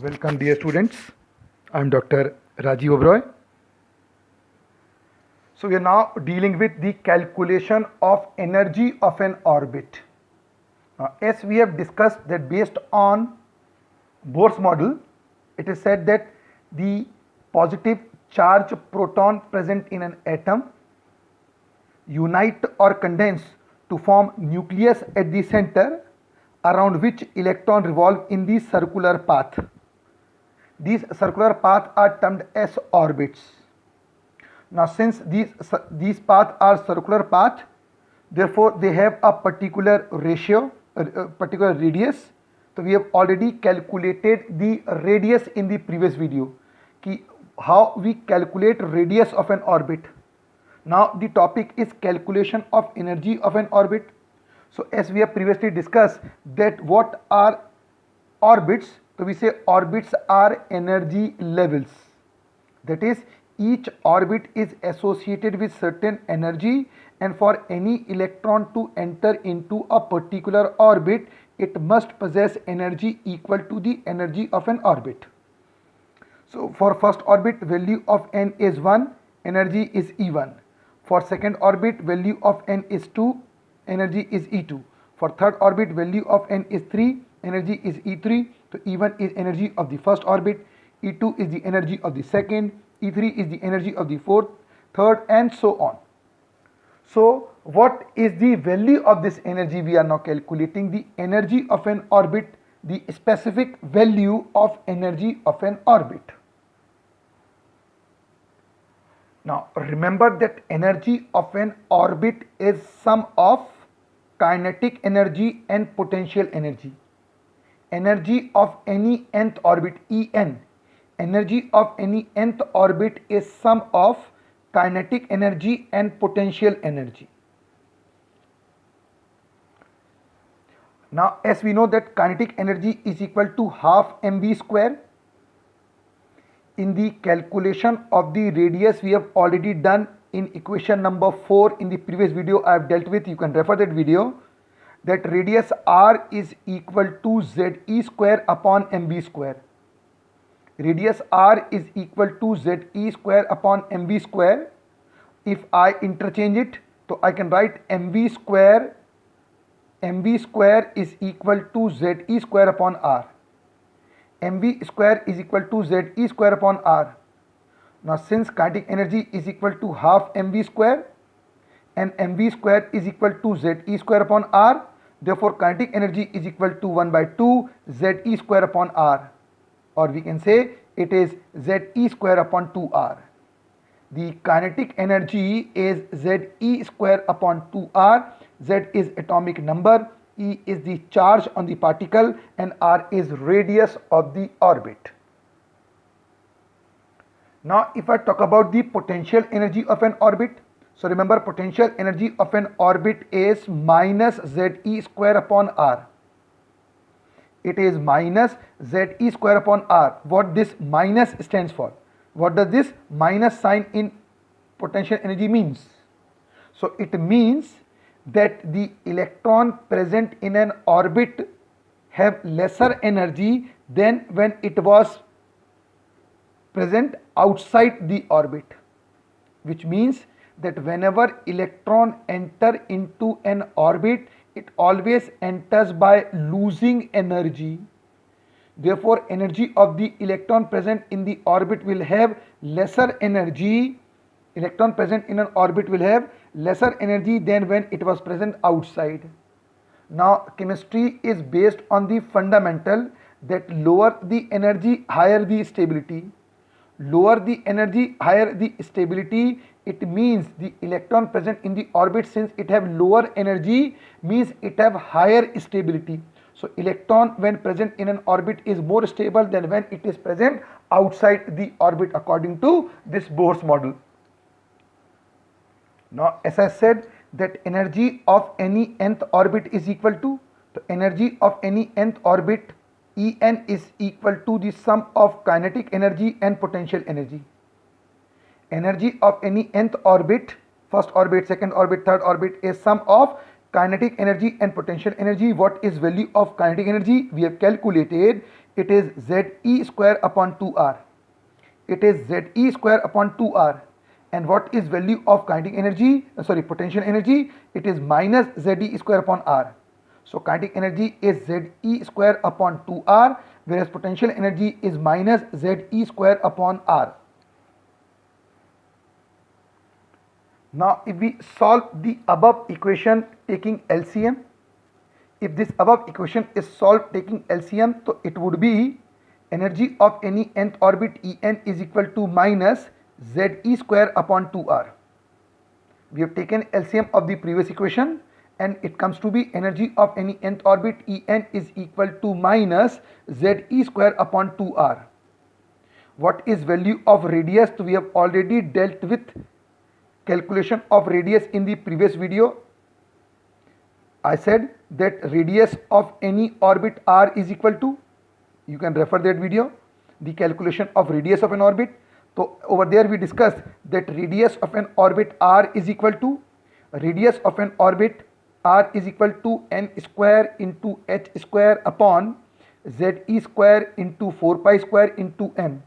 Welcome, dear students. I'm Dr. Rajiv Oberoi. So, we are now dealing with the calculation of energy of an orbit. Now, as we have discussed that based on Bohr's model, it is said that the positive charge proton present in an atom unite or condense to form nucleus at the center around which electron revolve in the circular path. These circular paths are termed as orbits. Now, since these paths are circular path, therefore they have a particular ratio, a particular radius. So we have already calculated the radius in the previous video. How we calculate radius of an orbit. Now the topic is calculation of energy of an orbit. So as we have previously discussed that what are orbits, so we say orbits are energy levels. That is, each orbit is associated with certain energy, and for any electron to enter into a particular orbit, it must possess energy equal to the energy of an orbit. So for first orbit, value of n is 1, energy is E1. For second orbit, value of n is 2, energy is E2. For third orbit, value of n is 3, energy is E3. So E1 is energy of the first orbit, E2 is the energy of the second, E3 is the energy of the fourth, third, and so on. So what is the value of this energy? We are now calculating the energy of an orbit, the specific value of energy of an orbit. Now remember that energy of an orbit is sum of kinetic energy and potential energy. Energy of any nth orbit, En, energy of any nth orbit is sum of kinetic energy and potential energy. Now as we know that kinetic energy is equal to half mv square. In the calculation of the radius we have already done in equation number 4 in the previous video I have dealt with, you can refer that video, that radius r is equal to ze square upon mv square. Radius r is equal to ze square upon mv square. If I interchange it, so I can write mv square is equal to ze square upon r. mv square is equal to ze square upon r. Now since kinetic energy is equal to half mv square and mv square is equal to ze square upon r, therefore kinetic energy is equal to 1 by 2 ze square upon r, or we can say it is ze square upon 2r. The kinetic energy is ze square upon 2r. Z is atomic number, E is the charge on the particle, and r is radius of the orbit. Now if I talk about the potential energy of an orbit, so remember potential energy of an orbit is minus ze square upon r. It is minus ze square upon r. What this minus stands for? What does this minus sign in potential energy means? So it means that the electron present in an orbit have lesser energy than when it was present outside the orbit, which means that whenever electron enter into an orbit, it always enters by losing energy. Therefore energy of the electron present in the orbit will have lesser energy. Electron present in an orbit will have lesser energy than when it was present outside. Now chemistry is based on the fundamental that lower the energy, higher the stability. Lower the energy, higher the stability. It means the electron present in the orbit, since it have lower energy, means it have higher stability. So electron when present in an orbit is more stable than when it is present outside the orbit, according to this Bohr's model. Now as I said that energy of any nth orbit is equal to, the energy of any nth orbit En is equal to the sum of kinetic energy and potential energy. Energy of any nth orbit, first orbit, second orbit, third orbit, is sum of kinetic energy and potential energy. What is value of kinetic energy? We have calculated it is Ze square upon 2r. It is Ze square upon 2r. And what is value of kinetic energy, potential energy? It is minus Ze square upon r. So kinetic energy is Ze square upon 2r, whereas potential energy is minus Ze square upon r. Now if we solve the above equation taking LCM, if this above equation is solved taking LCM, so it would be energy of any nth orbit En is equal to minus Ze square upon 2r. We have taken LCM of the previous equation and it comes to be energy of any nth orbit En is equal to minus Ze square upon 2r. What is value of radius? So we have already dealt with calculation of radius in the previous video. I said that radius of any orbit r is equal to, you can refer that video, the calculation of radius of an orbit. So over there we discussed that radius of an orbit r is equal to, radius of an orbit r is equal to n square into h square upon Ze square into 4 pi square into m.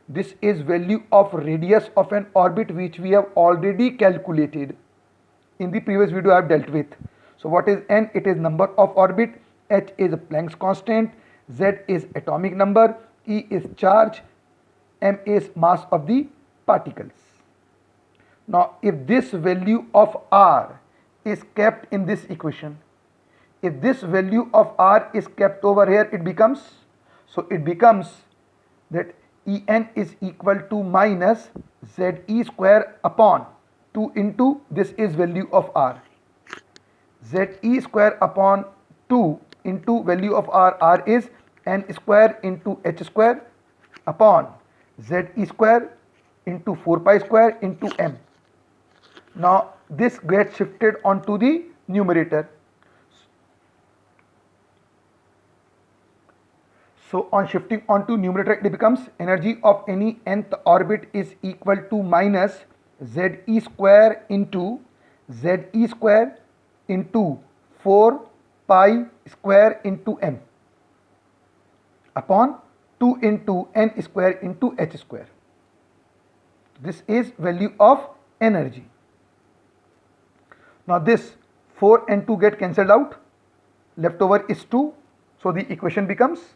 This is value of radius of an orbit which we have already calculated. In the previous video I have dealt with. So what is n? It is number of orbit, h is Planck's constant, z is atomic number, e is charge, m is mass of the particles. Now if this value of r is kept in this equation, if this value of r is kept over here, it becomes that En is equal to minus Ze square upon 2 into, this is value of r, Ze square upon 2 into value of r is n square into h square upon Ze square into 4 pi square into m. Now this gets shifted onto the numerator. So on shifting onto numerator, it becomes energy of any nth orbit is equal to minus Ze square into 4 pi square into m upon 2 into n square into h square. This is value of energy. Now this 4 and 2 get cancelled out, left over is 2. So the equation becomes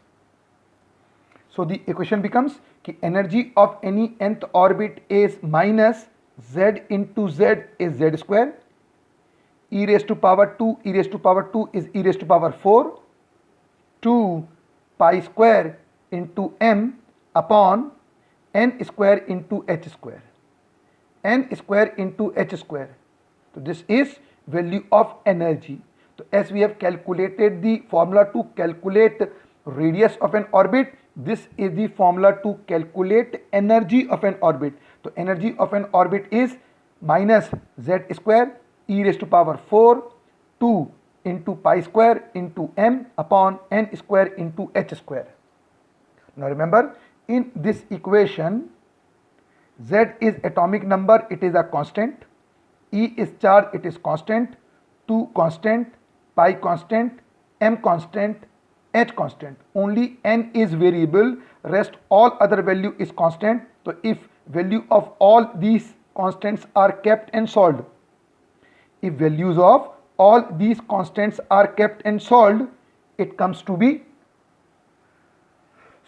कि energy of any nth orbit is minus z into z is z square, e raised to power 2 is e raised to power 4, 2 pi square into m upon n square into h square, n square into h square. So this is value of energy. So as we have calculated the formula to calculate radius of an orbit, this is the formula to calculate energy of an orbit. So energy of an orbit is minus z square e raised to power 4 2 into pi square into m upon n square into h square. Now remember, in this equation z is atomic number, it is a constant, e is charge, it is constant, 2 constant, pi constant, m constant, h constant. Only n is variable, rest all other value is constant. So if value of all these constants are kept and solved, if values of all these constants are kept and solved, it comes to be,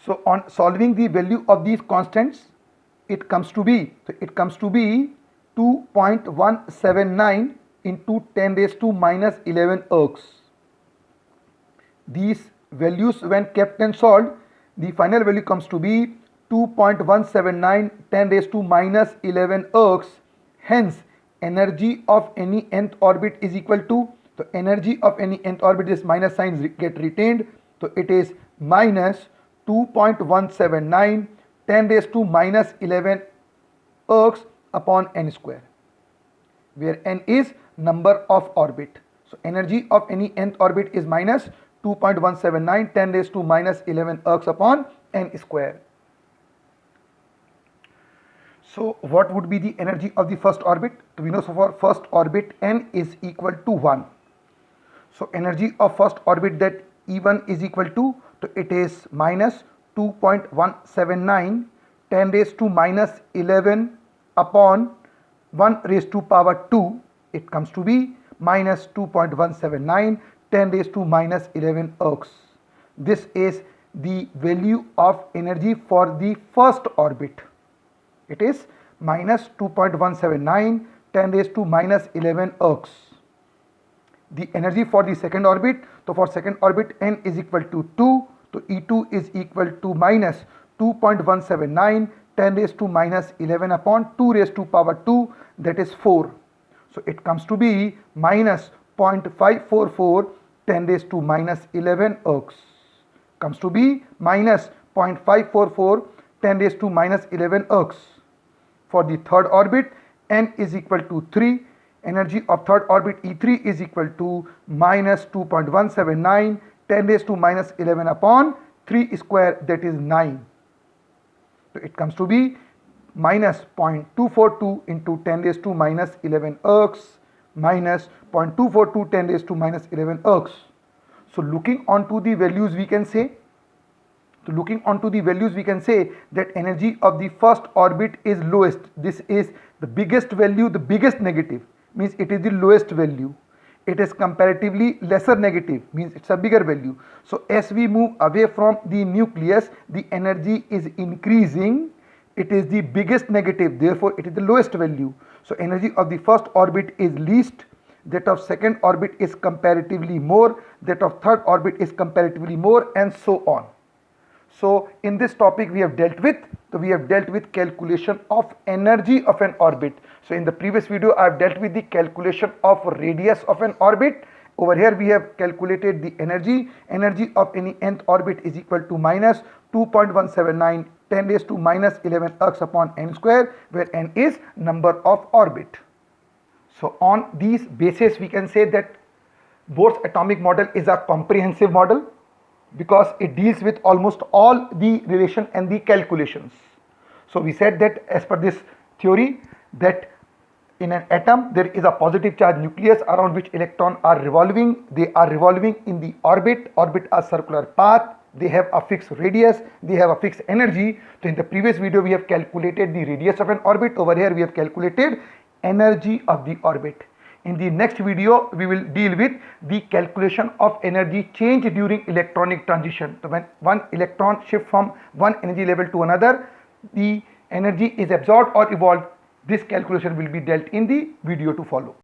so on solving the value of these constants, it comes to be 2.179 into 10 raised to minus 11 ergs. These values when kept and solved, the final value comes to be 2.179 10 raised to minus 11 ergs. Hence energy of any nth orbit is equal to, so energy of any nth orbit, is minus signs get retained, so it is minus 2.179 10 raised to minus 11 ergs upon n square, where n is number of orbit. So energy of any nth orbit is minus 2.179 10 raised to minus 11 ergs upon n square. So what would be the energy of the first orbit? So we know, so for first orbit n is equal to 1. So energy of first orbit, that E1 is equal to, so it is minus 2.179 10 raised to minus 11 upon 1 raised to power 2, it comes to be minus 2.179 10 raised to minus 11 ergs. This is the value of energy for the first orbit. It is minus 2.179 10 raised to minus 11 ergs. The energy for the second orbit, so for second orbit n is equal to 2, so E2 is equal to minus 2.179 10 raised to minus 11 upon 2 raised to power 2, that is 4. So it comes to be minus 0.544 10 raised to minus 11 ergs. Comes to be minus 0.544 10 raised to minus 11 ergs. For the third orbit, n is equal to 3. Energy of third orbit E3 is equal to minus 2.179 10 raised to minus 11 upon 3 square, that is 9. So it comes to be minus 0.242 into 10 raised to minus 11 ergs minus 0.242 10 raised to minus 11 ergs. So looking onto the values, we can say that energy of the first orbit is lowest. This is the biggest value, the biggest negative, means it is the lowest value. It is comparatively lesser negative, means it's a bigger value. So as we move away from the nucleus, the energy is increasing. It is the biggest negative, therefore it is the lowest value. So energy of the first orbit is least, that of second orbit is comparatively more, that of third orbit is comparatively more, and so on. So in this topic we have dealt with calculation of energy of an orbit. So in the previous video I have dealt with the calculation of radius of an orbit. Over here we have calculated the energy of any nth orbit is equal to minus 2.179 10 raised to minus 11 ergs upon n square, where n is number of orbit. So on these basis we can say that Bohr's atomic model is a comprehensive model, because it deals with almost all the relation and the calculations. So we said that as per this theory, that in an atom there is a positive charge nucleus around which electrons are revolving. They are revolving in the orbit a circular path. They have a fixed radius, they have a fixed energy. So in the previous video we have calculated the radius of an orbit. Over here we have calculated energy of the orbit. In the next video we will deal with the calculation of energy change during electronic transition. So when one electron shifts from one energy level to another, the energy is absorbed or evolved. This calculation will be dealt in the video to follow.